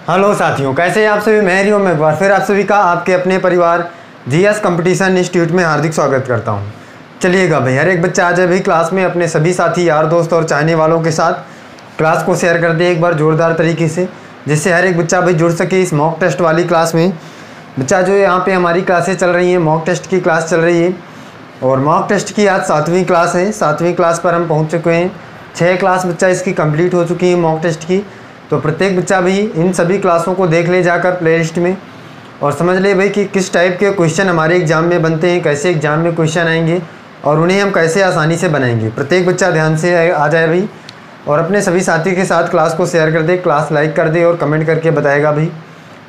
Hello साथियों, कैसे हैं आप सभी। मैं हरिओम में एक बार फिर आप सभी का आपके अपने परिवार जीएस कंपटीशन इंस्टीट्यूट में हार्दिक स्वागत करता हूं। चलिएगा भाई, हर एक बच्चा आज अभी क्लास में अपने सभी साथी, यार दोस्त और चाहने वालों के साथ क्लास को शेयर कर दे एक बार ज़ोरदार तरीके से, जिससे हर एक बच्चा भाई जुड़ सके इस मॉक टेस्ट वाली क्लास में। बच्चा जो यहाँ पर हमारी क्लासें चल रही हैं, मॉक टेस्ट की क्लास चल रही है और मॉक टेस्ट की आज 7वीं क्लास है। 7वीं क्लास पर हम पहुँच चुके हैं। 6 क्लास बच्चा इसकी कंप्लीट हो चुकी है मॉक टेस्ट की। तो प्रत्येक बच्चा भी इन सभी क्लासों को देख ले जाकर प्लेलिस्ट में और समझ ले भाई कि किस टाइप के क्वेश्चन हमारे एग्ज़ाम में बनते हैं, कैसे एग्ज़ाम में क्वेश्चन आएंगे और उन्हें हम कैसे आसानी से बनाएंगे। प्रत्येक बच्चा ध्यान से आ जाए भाई और अपने सभी साथी के साथ क्लास को शेयर कर दे, क्लास लाइक कर दे और कमेंट करके बताएगा भाई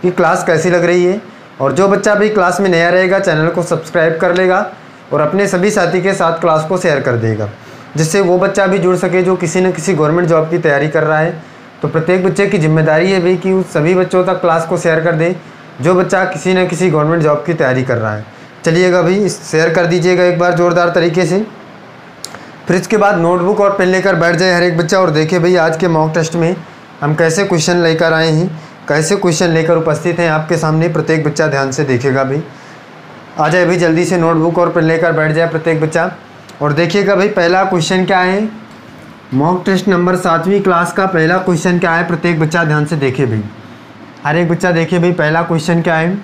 कि क्लास कैसी लग रही है। और जो बच्चा भी क्लास में नया रहेगा चैनल को सब्सक्राइब कर लेगा और अपने सभी साथी के साथ क्लास को शेयर कर देगा, जिससे वो बच्चा भी जुड़ सके जो किसी न किसी गवर्नमेंट जॉब की तैयारी कर रहा है। तो प्रत्येक बच्चे की जिम्मेदारी है भाई कि उस सभी बच्चों तक क्लास को शेयर कर दे जो बच्चा किसी न किसी गवर्नमेंट जॉब की तैयारी कर रहा है। चलिएगा भाई, शेयर कर दीजिएगा एक बार ज़ोरदार तरीके से। फिर इसके बाद नोटबुक और पेन लेकर बैठ जाए हर एक बच्चा और देखे भाई आज के मॉक टेस्ट में हम कैसे क्वेश्चन लेकर आए हैं, कैसे क्वेश्चन लेकर उपस्थित हैं आपके सामने। प्रत्येक बच्चा ध्यान से देखेगा भाई। आ जाए भाई जल्दी से, नोटबुक और पेन लेकर बैठ जाए प्रत्येक बच्चा और देखिएगा भाई पहला क्वेश्चन क्या है। मॉक टेस्ट नंबर 7वीं क्लास का पहला क्वेश्चन क्या है, प्रत्येक बच्चा ध्यान से देखे भाई। हर एक बच्चा देखे भाई पहला क्वेश्चन क्या है।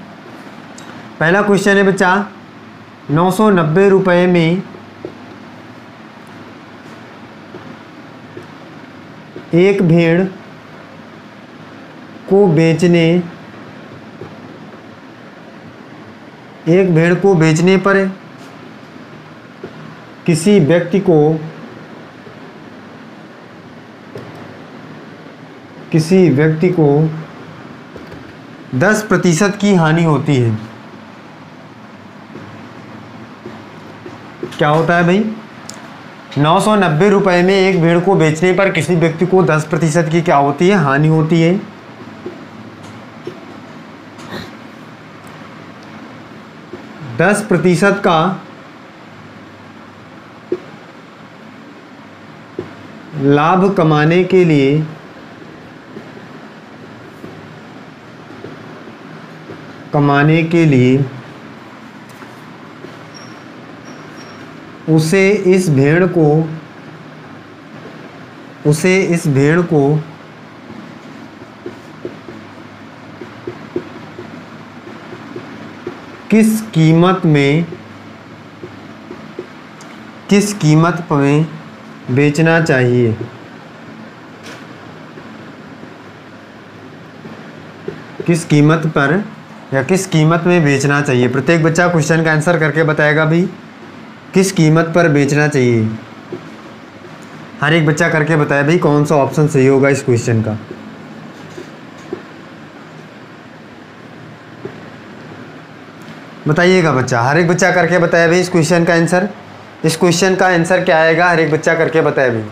पहला क्वेश्चन है बच्चा, 990 रुपये में एक भेड़ को बेचने पर किसी व्यक्ति को 10% की हानि होती है। क्या होता है भाई, 990 रुपये में एक भेड़ को बेचने पर किसी व्यक्ति को 10% की क्या होती है, हानि होती है। दस प्रतिशत का लाभ कमाने के लिए उसे इस भेड़ को किस कीमत में बेचना चाहिए। किस कीमत पर या किस कीमत में बेचना चाहिए। प्रत्येक बच्चा क्वेश्चन का आंसर करके बताएगा भाई किस कीमत पर बेचना चाहिए। हर एक बच्चा करके बताया भाई कौन सा ऑप्शन सही होगा इस क्वेश्चन का। बताइएगा बच्चा, हर एक बच्चा करके बताया भाई इस क्वेश्चन का आंसर। इस क्वेश्चन का आंसर क्या आएगा, हर एक बच्चा करके बताया भाई।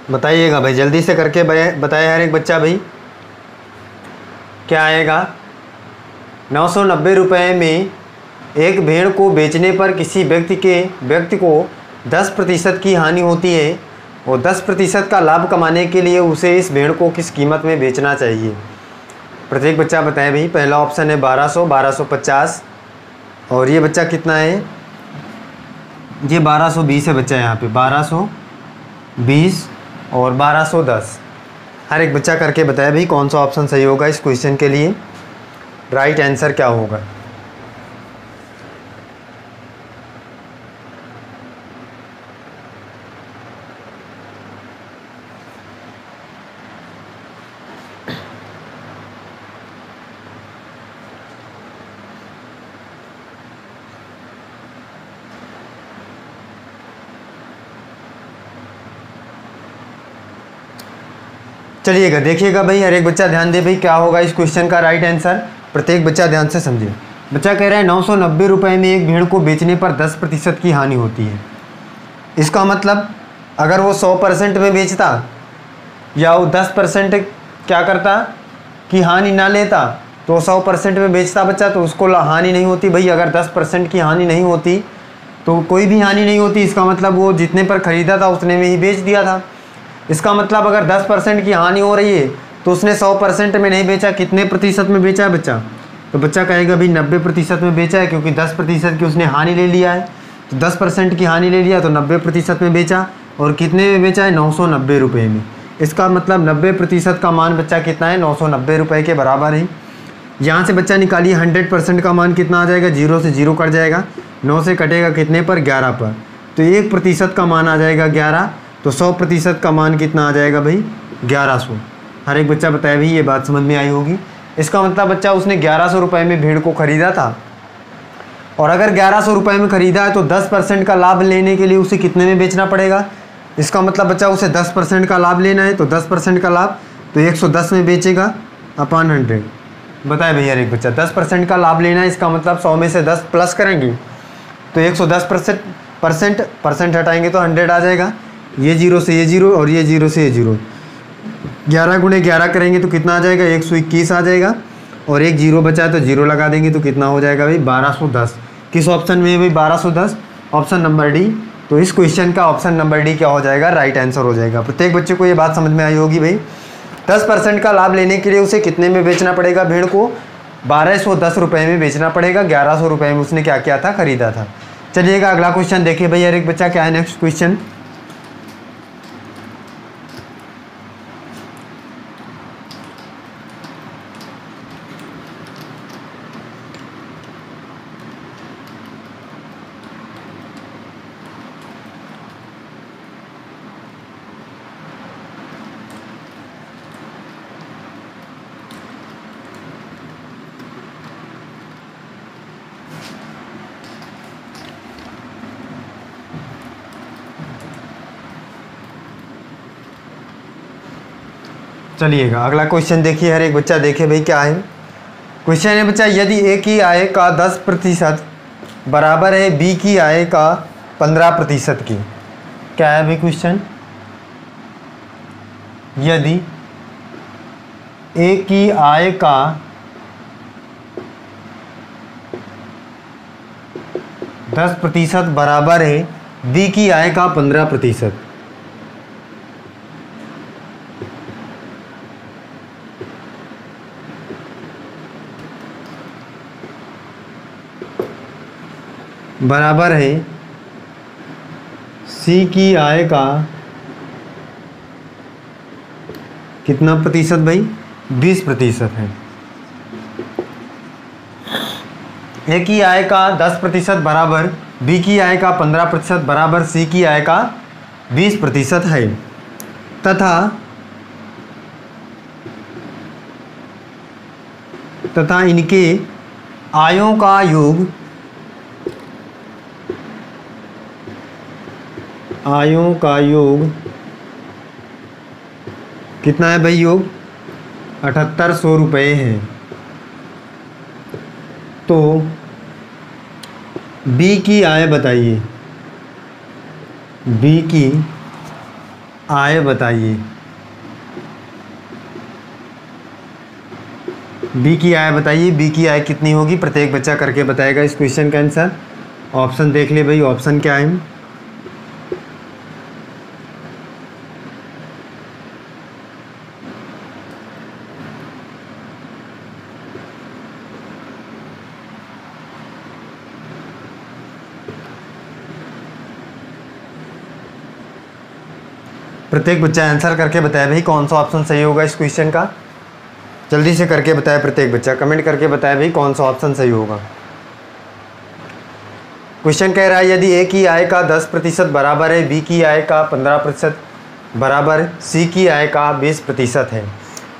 बताइएगा भाई जल्दी से करके बताए हर एक बच्चा भाई क्या आएगा। 990 रुपये में एक भेड़ को बेचने पर किसी व्यक्ति को 10% की हानि होती है और 10% का लाभ कमाने के लिए उसे इस भेड़ को किस कीमत में बेचना चाहिए। प्रत्येक बच्चा बताए भाई। पहला ऑप्शन है 1250 और ये बच्चा कितना है, ये 1220 है बच्चा। यहाँ पे 1220 और 1210। हर एक बच्चा करके बताया भाई कौन सा ऑप्शन सही होगा इस क्वेश्चन के लिए, राइट आंसर क्या होगा। चलिएगा देखिएगा भाई, हर एक बच्चा ध्यान दे भाई क्या होगा इस क्वेश्चन का राइट आंसर। प्रत्येक बच्चा ध्यान से समझिए। बच्चा कह रहा है 990 रुपये में एक भेड़ को बेचने पर 10% की हानि होती है। इसका मतलब अगर वो 100% में बेचता या वो 10% क्या करता कि हानि ना लेता, तो 100% में बेचता बच्चा तो उसको हानि नहीं होती। भाई अगर 10% की हानि नहीं होती तो कोई भी हानि नहीं होती, इसका मतलब वो जितने पर ख़रीदा था उतने में ही बेच दिया था। इसका मतलब अगर 10% की हानि हो रही है तो उसने 100% में नहीं बेचा, कितने प्रतिशत में बेचा है बच्चा? तो बच्चा कहेगा भाई 90% में बेचा है, क्योंकि 10% की उसने हानि ले लिया है। तो 10% की हानि ले लिया तो 90% में बेचा, और कितने में बेचा है? 990 रुपये में। इसका मतलब 90% का मान बच्चा कितना है? 990 रुपये के बराबर है। यहाँ से बच्चा निकालिए 100% का मान कितना आ जाएगा? 0 से 0 कट जाएगा, 9 से कटेगा कितने पर? 11 पर। तो 1% का मान आ जाएगा 11। तो 100% का मान कितना आ जाएगा भाई? 1100। हर एक बच्चा बताया भाई, ये बात समझ में आई होगी। इसका मतलब बच्चा उसने 1100 रुपये में भेड़ को ख़रीदा था, और अगर 1100 रुपये में ख़रीदा है तो 10% का लाभ लेने के लिए उसे कितने में बेचना पड़ेगा? इसका मतलब बच्चा उसे 10% का लाभ लेना है, तो 10% का लाभ तो 110 में बेचेगा अपॉन 100। बताए भैया एक बच्चा 10% का लाभ लेना है, इसका मतलब 100 में से 10 प्लस करेंगे तो 110% परसेंट हटाएंगे तो 100 आ जाएगा। ये 0 से ये 0 और ये 0 से ये 0, 11 गुणे 11 करेंगे तो कितना आ जाएगा? 121 आ जाएगा। और एक 0 बचा है तो 0 लगा देंगे तो कितना हो जाएगा भाई? 1210। किस ऑप्शन में है भाई 1210? Option number D. तो इस क्वेश्चन का ऑप्शन नंबर डी क्या हो जाएगा? राइट आंसर हो जाएगा। प्रत्येक बच्चे को ये बात समझ में आई होगी भाई। 10% का लाभ लेने के लिए उसे कितने में बेचना पड़ेगा? भेड़ को 1210 रुपये में बेचना पड़ेगा। 1100 रुपये में उसने क्या किया था? खरीदा था। चलिएगा अगला क्वेश्चन देखिए भैया एक बच्चा, क्या है नेक्स्ट क्वेश्चन। चलिएगा अगला क्वेश्चन देखिए, हर एक बच्चा देखे भाई क्या है क्वेश्चन है बच्चा। यदि ए की आय का 10% बराबर है बी की आय का 15% की, क्या है भाई क्वेश्चन? यदि ए की आय का 10% बराबर है बी की आय का 15%, बराबर है सी की आय का कितना प्रतिशत भाई? 20% है। ए की आय का 10% बराबर बी की आय का 15% बराबर सी की आय का 20% है, तथा इनके आयों का योग कितना है भाई? योग 7800 रुपये है। तो बी की आय बताइए, बी की आय बताइए, बी की आय बताइए, बी की आय कितनी होगी? प्रत्येक बच्चा करके बताएगा इस क्वेश्चन का आंसर। ऑप्शन देख ले भाई, ऑप्शन क्या है? प्रत्येक बच्चा आंसर करके बताए भाई कौन सा ऑप्शन सही होगा इस क्वेश्चन का। जल्दी से करके बताए, प्रत्येक बच्चा कमेंट करके बताए भाई कौन सा ऑप्शन सही होगा। क्वेश्चन कह रहा है यदि ए की आय का 10% बराबर है बी की आय का 15% बराबर सी की आय का 20% है,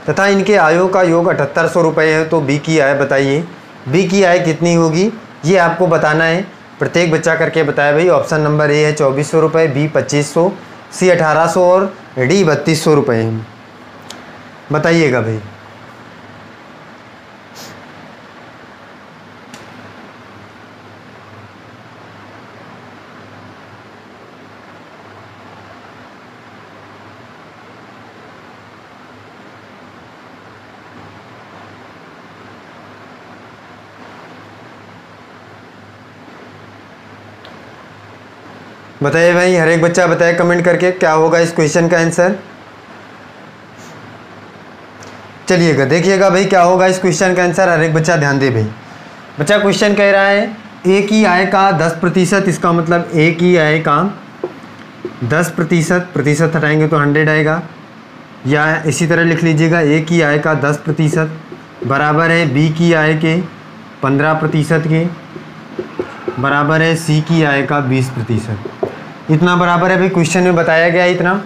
तथा इनके आयों का योग 7800 रुपये है, तो बी की आय बताइए। बी की आय कितनी होगी ये आपको बताना है। प्रत्येक बच्चा करके बताया भाई। ऑप्शन नंबर ए है 2400 रुपये, बी 2500, सी 1800 और डी 3200 रुपये। बताइएगा भाई। बताइए भाई, हर एक बच्चा बताए कमेंट करके क्या होगा इस क्वेश्चन का आंसर। चलिएगा देखिएगा भाई क्या होगा इस क्वेश्चन का आंसर। हर एक बच्चा ध्यान दे भाई। बच्चा क्वेश्चन कह रहा है ए की आय का 10%, इसका मतलब ए की आय का 10%, प्रतिशत हटाएंगे तो 100 आएगा, या इसी तरह लिख लीजिएगा ए की आय का 10% बराबर है बी की आय के 15% के, बराबर है सी की आय का 20%। इतना बराबर है भाई, क्वेश्चन में बताया गया है इतना।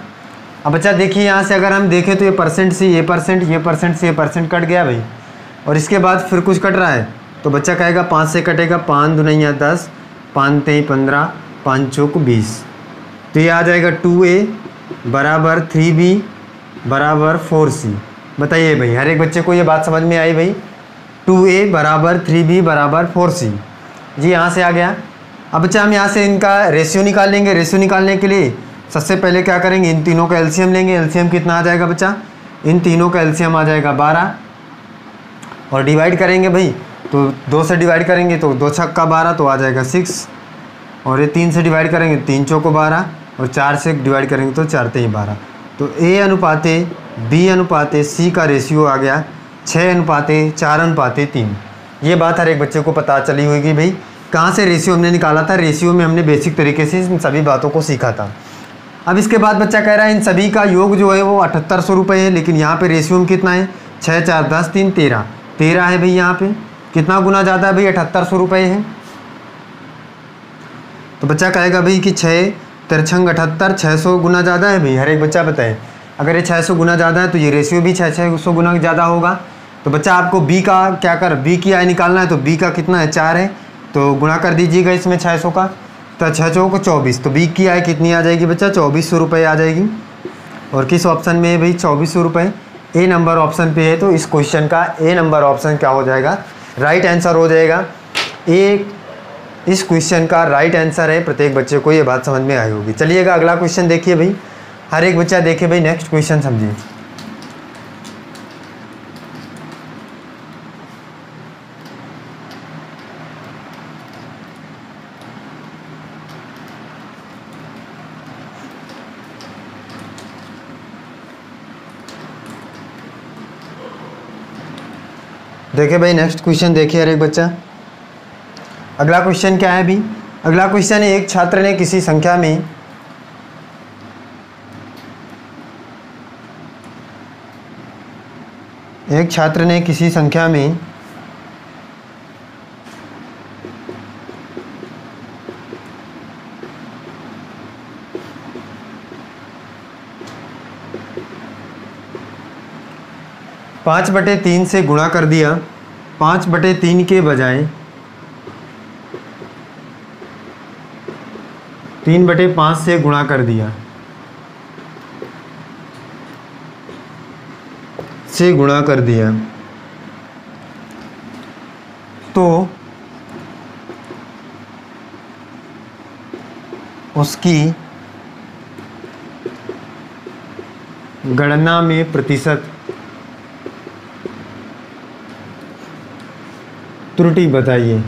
अब बच्चा देखिए यहाँ से अगर हम देखें तो ये परसेंट से ये परसेंट, ये परसेंट से ये परसेंट कट गया भाई, और इसके बाद फिर कुछ कट रहा है तो बच्चा कहेगा 5 से कटेगा, 5 दूनिया 10, 5 तेई 15, 5 चौक 20, तो ये आ जाएगा 2a बराबर 3b बराबर 4c। बताइए भाई, हर एक बच्चे को ये बात समझ में आई भाई? 2a बराबर 3b बराबर 4c, जी यहाँ से आ गया। अब बच्चा हम यहाँ से इनका रेशियो निकाल लेंगे। रेशियो निकालने के लिए सबसे पहले क्या करेंगे, इन तीनों का एलसीएम लेंगे। एलसीएम कितना आ जाएगा बच्चा? इन तीनों का एलसीएम आ जाएगा 12, और डिवाइड करेंगे भाई तो 2 से डिवाइड करेंगे तो 2 छक्का 12 तो आ जाएगा 6, और ये 3 से डिवाइड करेंगे 3 चौको 12, और 4 से डिवाइड करेंगे तो 4 तेई 12। तो ए अनुपाते बी अनुपाते सी का रेशियो आ गया 6 अनुपाते 4 अनुपाते 3। ये बात हर एक बच्चे को पता चली होगी भाई। कहाँ से रेशियो हमने निकाला था? रेशियो में हमने बेसिक तरीके से इन सभी बातों को सीखा था। अब इसके बाद बच्चा कह रहा है इन सभी का योग जो है वो 7800 रुपये है, लेकिन यहाँ पे रेशियो में कितना है? 6 4 10 3 13 है भाई। यहाँ पे कितना गुना ज़्यादा है भाई? 7800 रुपये है। तो बच्चा कहेगा भाई कि 6 तिरछंग 78, 600 गुना ज़्यादा है भाई। हर एक बच्चा बताए अगर ये 600 गुना ज़्यादा है तो ये रेशियो भी 600 गुना ज़्यादा होगा। तो बच्चा आपको बी का क्या कर, बी की आय निकालना है, तो बी का कितना है? 4 है, तो गुणा कर दीजिएगा इसमें 600 का, तो 6 चौको 24, तो बी की आय कितनी आ जाएगी बच्चा? 2400 रुपये आ जाएगी। और किस ऑप्शन में है भाई? 2400 रुपये ए नंबर ऑप्शन पे है। तो इस क्वेश्चन का ए नंबर ऑप्शन क्या हो जाएगा? राइट आंसर हो जाएगा। ए इस क्वेश्चन का राइट आंसर है। प्रत्येक बच्चे को ये बात समझ में आई होगी। चलिएगा अगला क्वेश्चन देखिए भाई, हर एक बच्चा देखिए भाई, नेक्स्ट क्वेश्चन समझिए। देखिए भाई नेक्स्ट क्वेश्चन देखिए हर एक बच्चा। अगला क्वेश्चन क्या है भी? अगला क्वेश्चन है एक छात्र ने किसी संख्या में पाँच बटे 3 से गुणा कर दिया, 5/3 के बजाय 3/5 से गुणा कर दिया, तो उसकी गणना में प्रतिशत त्रुटि बताइए।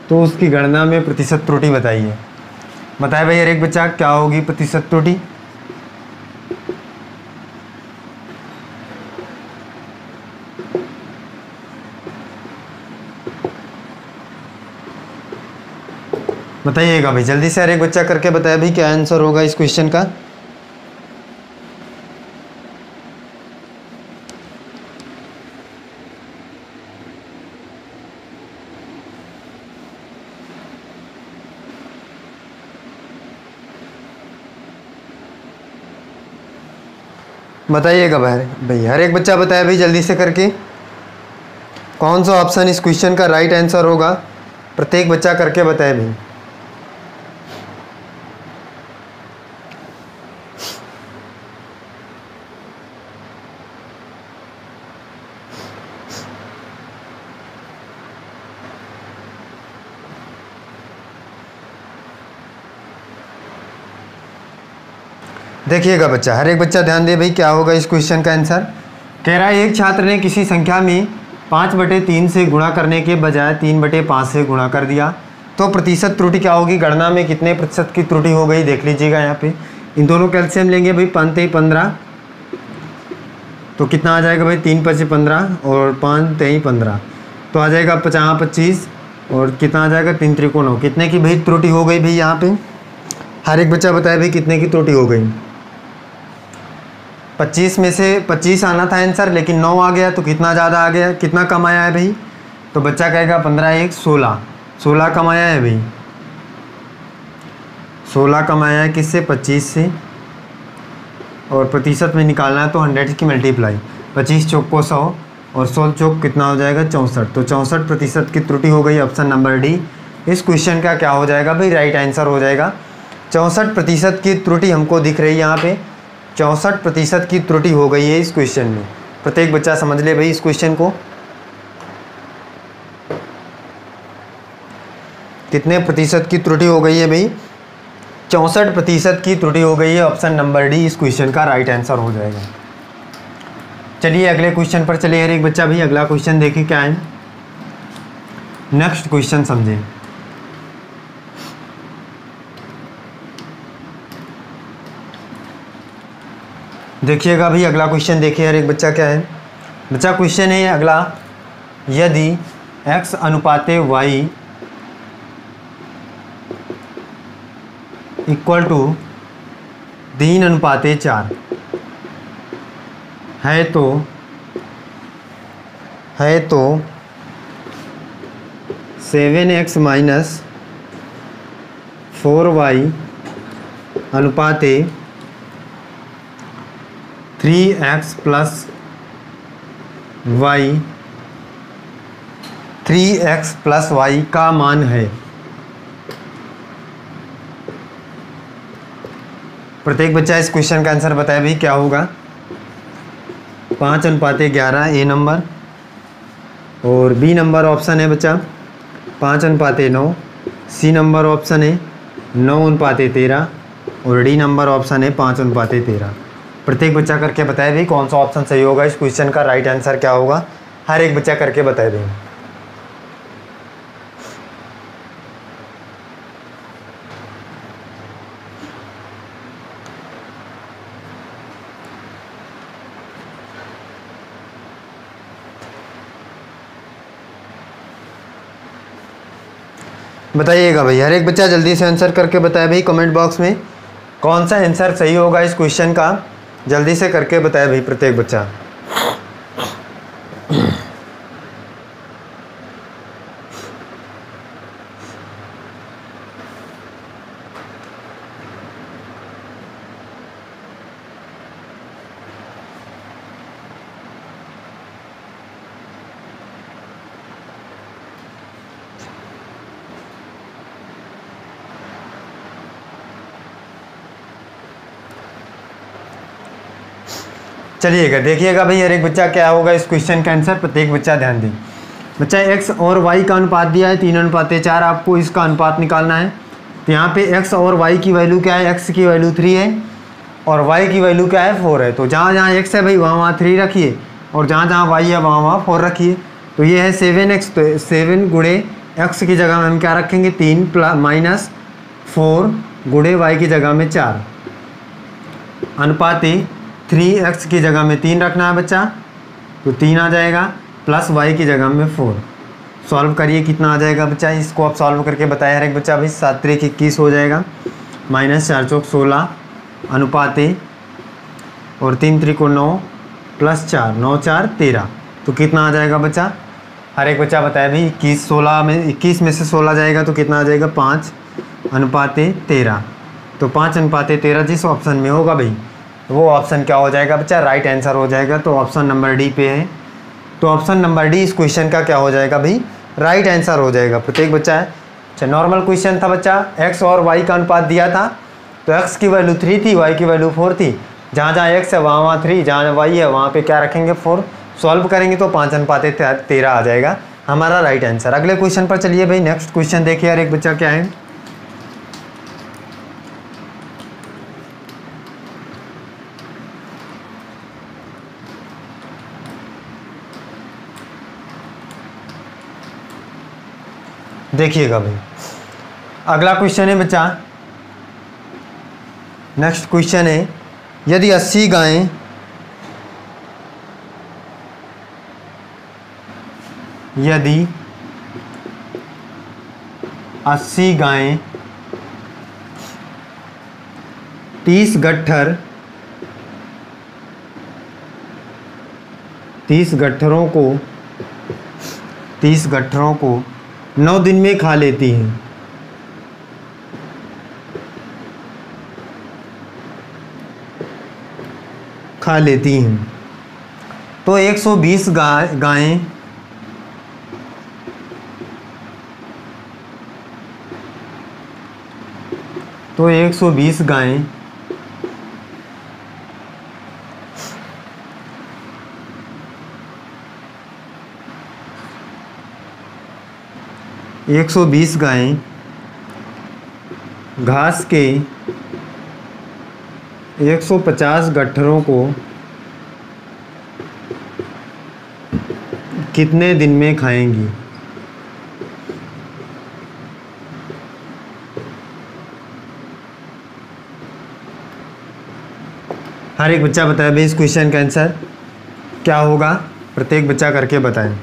तो उसकी गणना में प्रतिशत त्रुटि बताइए। बताए भाई हर एक बच्चा क्या होगी प्रतिशत त्रुटि? बताइएगा भाई जल्दी से, हर एक बच्चा करके बताए भाई क्या आंसर होगा इस क्वेश्चन का। बताइएगा भाई हर एक बच्चा बताए भाई जल्दी से करके कौन सा ऑप्शन इस क्वेश्चन का राइट आंसर होगा। प्रत्येक बच्चा करके बताए भाई। देखिएगा बच्चा, हर एक बच्चा ध्यान दे भाई क्या होगा इस क्वेश्चन का आंसर। कह रहा है एक छात्र ने किसी संख्या में 5/3 से गुणा करने के बजाय 3/5 से गुणा कर दिया, तो प्रतिशत त्रुटि क्या होगी, गणना में कितने प्रतिशत की त्रुटि हो गई देख लीजिएगा। यहाँ पे इन दोनों का एलसीएम लेंगे भाई, 5×3=15, तो कितना आ जाएगा भाई, 3×5=15 और 5×3=15, तो आ जाएगा 50×25 और कितना आ जाएगा 3×3=9। कितने की भाई त्रुटि हो गई भाई, यहाँ पे हर एक बच्चा बताए भाई कितने की त्रुटि हो गई। 25 में से 25 आना था आंसर, लेकिन 9 आ गया, तो कितना ज़्यादा आ गया, कितना कम आया है भाई, तो बच्चा कहेगा 15×1 16, 16 कम आया है भाई, 16 कम आया है किससे, 25 से। और प्रतिशत में निकालना है तो 100 की मल्टीप्लाई, 25 चौक को 100 और 100 चौक कितना हो जाएगा 64, तो 64% की त्रुटि हो गई। ऑप्शन नंबर डी इस क्वेश्चन का क्या हो जाएगा भाई, राइट आंसर हो जाएगा। 64% की त्रुटि हमको दिख रही है यहाँ पे, 64% की त्रुटि हो गई है इस क्वेश्चन में। प्रत्येक बच्चा समझ ले भाई इस क्वेश्चन को, कितने प्रतिशत की त्रुटि हो गई है भाई, 64% की त्रुटि हो गई है। ऑप्शन नंबर डी इस क्वेश्चन का राइट आंसर हो जाएगा। चलिए अगले क्वेश्चन पर चलिए हर एक बच्चा भाई, अगला क्वेश्चन देखिए क्या है, नेक्स्ट क्वेश्चन समझें। देखिएगा भाई अगला क्वेश्चन देखिए हर एक बच्चा क्या है। बच्चा क्वेश्चन है अगला, यदि x अनुपाते y इक्वल टू 3:4 है तो 7x minus 4y अनुपाते 3x plus y 3x plus y का मान है। प्रत्येक बच्चा इस क्वेश्चन का आंसर बताए भाई क्या होगा। 5:11 ए नंबर, और बी नंबर ऑप्शन है बच्चा 5:9, सी नंबर ऑप्शन है 9:13 और डी नंबर ऑप्शन है 5:13। प्रत्येक बच्चा करके बताए भाई कौन सा ऑप्शन सही होगा, इस क्वेश्चन का राइट आंसर क्या होगा, हर एक बच्चा करके बताए भाई। बताइएगा भाई, हर एक बच्चा जल्दी से आंसर करके बताए भाई कमेंट बॉक्स में कौन सा आंसर सही होगा इस क्वेश्चन का, जल्दी से करके बताए भाई प्रत्येक बच्चा। चलिएगा देखिएगा भाई हर एक बच्चा क्या होगा इस क्वेश्चन का आंसर, प्रत्येक बच्चा ध्यान दें। बच्चा x और y का अनुपात दिया है 3:4, आपको इसका अनुपात निकालना है। तो यहाँ पे x और y की वैल्यू क्या है, x की वैल्यू 3 है और y की वैल्यू क्या है 4 है। तो जहाँ जहाँ x है भाई वहाँ 3 रखिए और जहाँ जहाँ y है वहाँ 4 रखिए। तो ये है 7x, तो 7 गुणे x की जगह में हम क्या रखेंगे 3 माइनस 4 गुणे y की जगह में 4 अनुपाते 3x की जगह में 3 रखना है बच्चा, तो 3 आ जाएगा प्लस y की जगह में 4। सॉल्व करिए कितना आ जाएगा बच्चा, इसको आप सॉल्व करके बताए हर एक बच्चा भाई। 7×3=21 हो जाएगा, माइनस 4×4=16 अनुपाते और 3×3=9 प्लस 4 9×4=13, तो कितना आ जाएगा बच्चा, हर एक बच्चा बताए भाई। 21 में से 16 जाएगा तो कितना आ जाएगा 5:13, तो 5:13 जिस ऑप्शन में होगा भाई वो ऑप्शन क्या हो जाएगा बच्चा, राइट आंसर हो जाएगा। तो ऑप्शन नंबर डी पे है, तो ऑप्शन नंबर डी इस क्वेश्चन का क्या हो जाएगा भाई, राइट आंसर हो जाएगा। प्रत्येक बच्चा है। अच्छा नॉर्मल क्वेश्चन था बच्चा, x और y का अनुपात दिया था, तो x की वैल्यू 3 थी, y की वैल्यू 4 थी। जहाँ जहाँ x है वहाँ 3, जहाँ y है वहाँ पे क्या रखेंगे 4। सॉल्व करेंगे तो 5:13 आ जाएगा हमारा राइट आंसर। अगले क्वेश्चन पर चलिए भाई, नेक्स्ट क्वेश्चन देखिए हर एक बच्चा क्या है। देखिएगा भाई, अगला क्वेश्चन है बच्चा, नेक्स्ट क्वेश्चन है, यदि 80 गायें यदि 80 गायें 30 गट्ठर 30 गट्ठरों को 9 दिन में खा लेती हैं, तो 120 गायें तो 120 गायें 120 गायें घास के 150 गट्ठरों को कितने दिन में खाएंगी? हर एक बच्चा बताए भाई इस क्वेश्चन का आंसर क्या होगा, प्रत्येक बच्चा करके बताएं।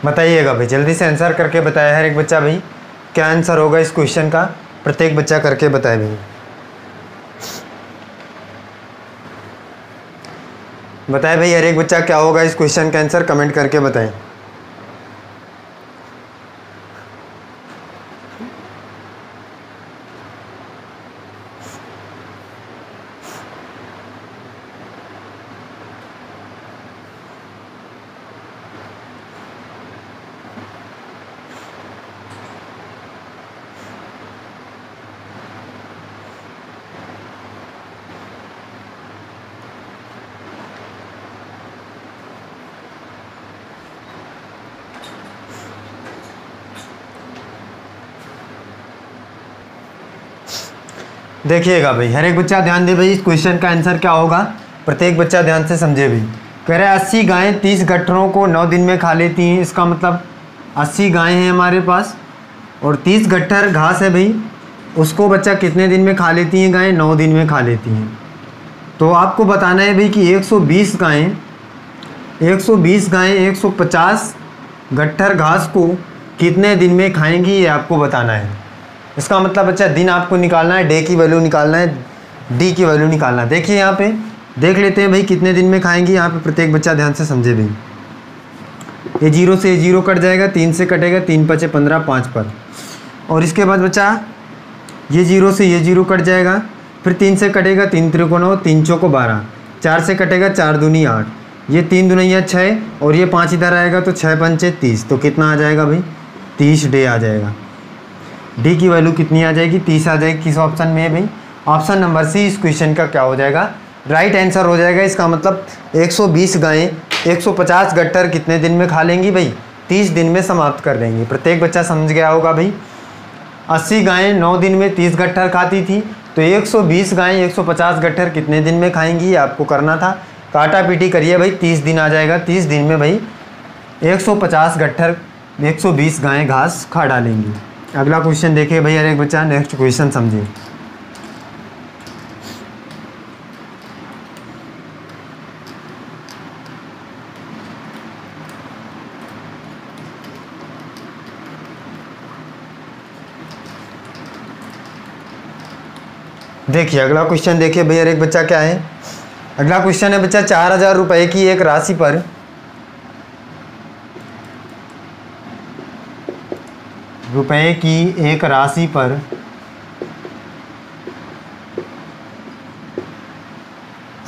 बताइएगा भाई, जल्दी से आंसर करके बताए हर एक बच्चा भाई, क्या आंसर होगा इस क्वेश्चन का, प्रत्येक बच्चा करके बताए भाई। बताए भाई हर एक बच्चा क्या होगा इस क्वेश्चन का आंसर, कमेंट करके बताएं। देखिएगा भाई, हर एक बच्चा ध्यान दे भाई, इस क्वेश्चन का आंसर क्या होगा, प्रत्येक बच्चा ध्यान से समझे भाई। कह रहे 80 गायें 30 गट्ठरों को 9 दिन में खा लेती हैं, इसका मतलब 80 गायें हैं हमारे पास और 30 गट्ठर घास है भाई, उसको बच्चा कितने दिन में खा लेती हैं गायें? 9 दिन में खा लेती हैं। तो आपको बताना है भाई कि 120 गायें 150 गट्ठर घास को कितने दिन में खाएंगी, ये आपको बताना है। इसका मतलब बच्चा दिन आपको निकालना है, डे की वैल्यू निकालना है, डी की वैल्यू निकालना है। देखिए यहाँ पे देख लेते हैं भाई कितने दिन में खाएंगी, यहाँ पे प्रत्येक बच्चा ध्यान से समझे भाई। ये 0 से 0 कट जाएगा, 3 से कटेगा, 3 5 15 5 पर, और इसके बाद बच्चा ये 0 से ये 0 कट जाएगा, फिर 3 से कटेगा, 3 त्रिकोण 9, 3 चौको 12, 4 से कटेगा, 4 दूनी 8, ये 3 दुनिया 6 और ये 5 इधर आएगा तो 6 पंचे 30, तो कितना आ जाएगा भाई? 30 डे आ जाएगा। डी की वैल्यू कितनी आ जाएगी? 30 आ जाएगी। किस ऑप्शन में है भाई? ऑप्शन नंबर सी इस क्वेश्चन का क्या हो जाएगा? राइट आंसर हो जाएगा। इसका मतलब 120 गायें 150 गट्ठर कितने दिन में खा लेंगी भाई? 30 दिन में समाप्त कर देंगी। प्रत्येक बच्चा समझ गया होगा भाई। 80 गायें 9 दिन में 30 गट्ठर खाती थी, तो 120 गायें 150 गट्ठर कितने दिन में खाएंगी, ये आपको करना था। काटा पीटी करिए भाई, 30 दिन आ जाएगा। 30 दिन में भाई 150 गट्ठर 120 गायें घास खा डालेंगी। अगला क्वेश्चन देखिए भाई हर एक बच्चा, नेक्स्ट क्वेश्चन समझिए। देखिए अगला क्वेश्चन देखिए भैया एक बच्चा क्या है। अगला क्वेश्चन है बच्चा 4000 रुपये की एक राशि पर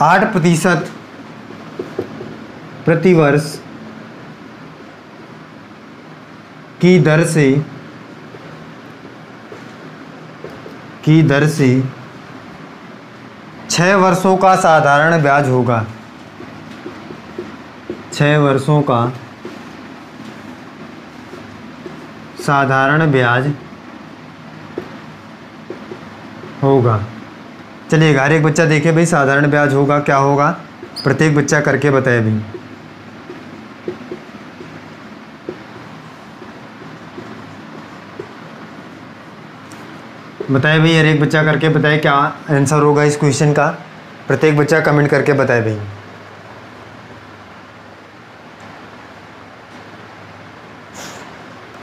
8% प्रतिवर्ष की दर से 6 वर्षों का साधारण ब्याज होगा। 6 वर्षों का साधारण ब्याज होगा। चलिएगा, हर एक बच्चा देखे भाई साधारण ब्याज होगा क्या होगा, प्रत्येक बच्चा करके बताए भाई। बताए भाई, हर एक बच्चा करके बताए क्या आंसर होगा इस क्वेश्चन का। प्रत्येक बच्चा कमेंट करके बताए भाई।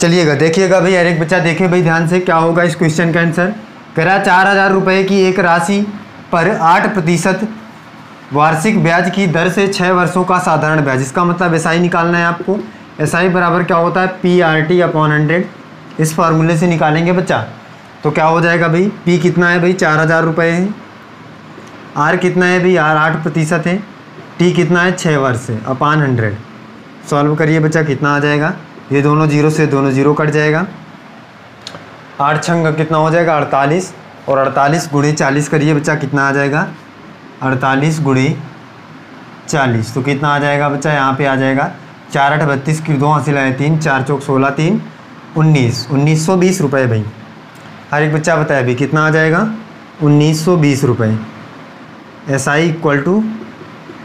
चलिएगा, देखिएगा भाई, हर एक बच्चा देखे भाई ध्यान से क्या होगा इस क्वेश्चन का आंसर। कह रहा 4,000 रुपये की एक राशि पर 8% वार्षिक ब्याज की दर से 6 वर्षों का साधारण ब्याज। इसका मतलब एसआई निकालना है आपको। एसआई बराबर क्या होता है, PRT/100। इस फार्मूले से निकालेंगे बच्चा, तो क्या हो जाएगा भाई, P कितना है भाई 4,000 रुपये है, R कितना है भाई, R 8% है, T कितना है 6 वर्ष है, अपॉन 100। सॉल्व करिए बच्चा, कितना आ जाएगा, ये दोनों जीरो से दोनों जीरो कट जाएगा। 8 छंग कितना हो जाएगा 48, और 48 गुणे 40 करिए बच्चा, कितना आ जाएगा 48 गुणे 40, तो कितना आ जाएगा बच्चा, यहाँ पे आ जाएगा 4 8 32 की 2 हासिल आए 3, 4 चौक 16, 3 19, 1920 रुपये भाई। हर एक बच्चा बताया भाई कितना आ जाएगा 1920 रुपये। SI इक्वल टू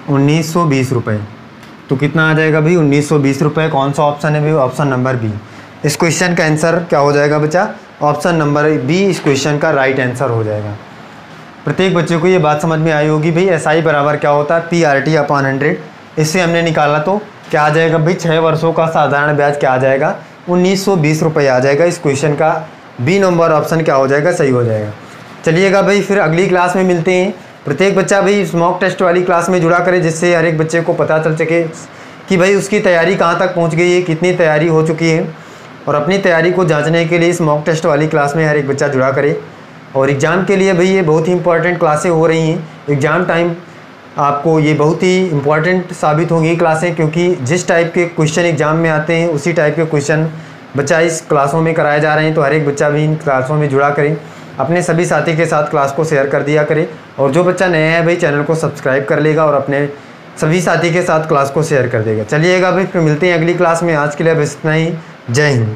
1920 रुपये, तो कितना आ जाएगा भाई 1920 रुपये। कौन सा ऑप्शन है भाई, ऑप्शन नंबर बी। इस क्वेश्चन का आंसर क्या हो जाएगा बच्चा, ऑप्शन नंबर बी इस क्वेश्चन का राइट आंसर हो जाएगा। प्रत्येक बच्चे को ये बात समझ में आई होगी भाई, SI बराबर क्या होता है, PRT/100। इससे हमने निकाला तो क्या आ जाएगा भाई, 6 वर्षों का साधारण ब्याज क्या आ जाएगा 1920 रुपये आ जाएगा। इस क्वेश्चन का बी नंबर ऑप्शन क्या हो जाएगा, सही हो जाएगा। चलिएगा भाई, फिर अगली क्लास में मिलते हैं। प्रत्येक बच्चा भाई मॉक टेस्ट वाली क्लास में जुड़ा करे, जिससे हर एक बच्चे को पता चल सके कि भाई उसकी तैयारी कहाँ तक पहुँच गई है, कितनी तैयारी हो चुकी है। और अपनी तैयारी को जांचने के लिए इस मॉक टेस्ट वाली क्लास में हर एक बच्चा जुड़ा करे। और एग्ज़ाम के लिए भाई ये बहुत ही इंपॉर्टेंट क्लासें हो रही हैं। एग्ज़ाम टाइम आपको ये बहुत ही इंपॉर्टेंट साबित होंगी क्लासें, क्योंकि जिस टाइप के क्वेश्चन एग्ज़ाम में आते हैं उसी टाइप के क्वेश्चन बच्चा इस क्लासों में कराए जा रहे हैं। तो हर एक बच्चा भी इन क्लासों में जुड़ा करें, अपने सभी साथी के साथ क्लास को शेयर कर दिया करें। और जो बच्चा नया है भाई चैनल को सब्सक्राइब कर लेगा और अपने सभी साथी के साथ क्लास को शेयर कर देगा। चलिएगा भाई, फिर मिलते हैं अगली क्लास में। आज के लिए बस इतना ही। जय हिंद।